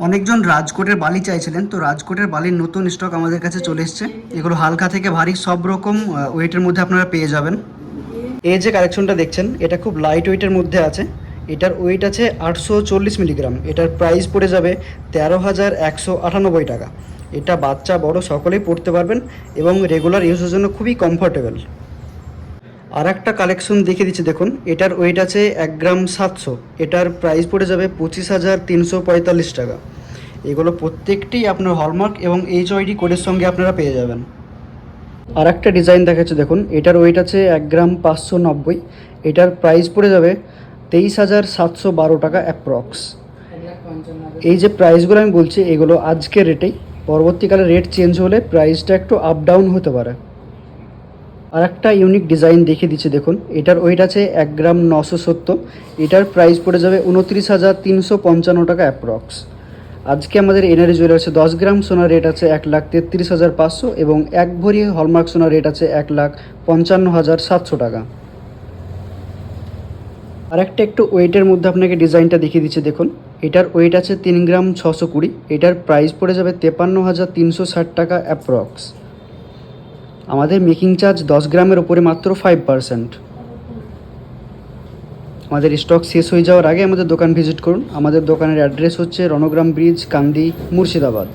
অনেকজন রাজকোটের বালি চাইছিলেন, তো রাজকোটের বালির নতুন স্টক আমাদের কাছে চলে এসেছে। এগুলো হালকা থেকে ভারী সব রকম ওয়েটের মধ্যে আপনারা পেয়ে যাবেন। এই যে কালেকশনটা দেখছেন, এটা খুব লাইট ওয়েটের মধ্যে আছে। এটার ওয়েট আছে 840 মিলিগ্রাম। এটার প্রাইস পড়ে যাবে 13,198 টাকা। এটা বাচ্চা বড় সকলেই পড়তে পারবেন এবং রেগুলার ইউজের জন্য খুবই কমফোর্টেবল। আর একটা কালেকশন দেখে দিচ্ছি দেখুন, এটার ওয়েট আছে 1 গ্রাম 700। এটার প্রাইস পড়ে যাবে 25,345 টাকা। এগুলো প্রত্যেকটি আপনার হলমার্ক এবং HYD কোডের সঙ্গে আপনারা পেয়ে যাবেন। আর একটা ডিজাইন দেখাচ্ছে দেখুন, এটার ওয়েট আছে 1 গ্রাম 590। এটার প্রাইস পড়ে যাবে 23,712 টাকা অ্যাপ্রক্স। এই যে প্রাইসগুলো আমি বলছি, এগুলো আজকের রেটেই। পরবর্তীকালে রেট চেঞ্জ হলে প্রাইসটা একটু আপ ডাউন হতে পারে। আর একটা ইউনিক ডিজাইন দেখিয়ে দিচ্ছি দেখুন, এটার ওয়েট আছে 1 গ্রাম 970। এটার প্রাইস পড়ে যাবে 29,355 টাকা অ্যাপ্রক্স। আজকে আমাদের এনআরই জুয়েলার্সে 10 গ্রাম সোনার রেট আছে 1,33,500 এবং 1 ভরি হলমার্ক সোনার রেট আছে 1,55,700 টাকা। আর একটা একটু ওয়েটের মধ্যে আপনাকে ডিজাইনটা দেখিয়ে দিচ্ছি দেখুন, এটার ওয়েট আছে 3 গ্রাম 620। এটার প্রাইস পড়ে যাবে 53,360 টাকা অ্যাপ্রক্স। আমাদের মেকিং চার্জ 10 গ্রামের ওপরে মাত্র 5%। আমাদের স্টক শেষ হয়ে যাওয়ার আগে আমাদের দোকান ভিজিট করুন। আমাদের দোকানের অ্যাড্রেস হচ্ছে রণগ্রাম ব্রিজ, কান্দি, মুর্শিদাবাদ।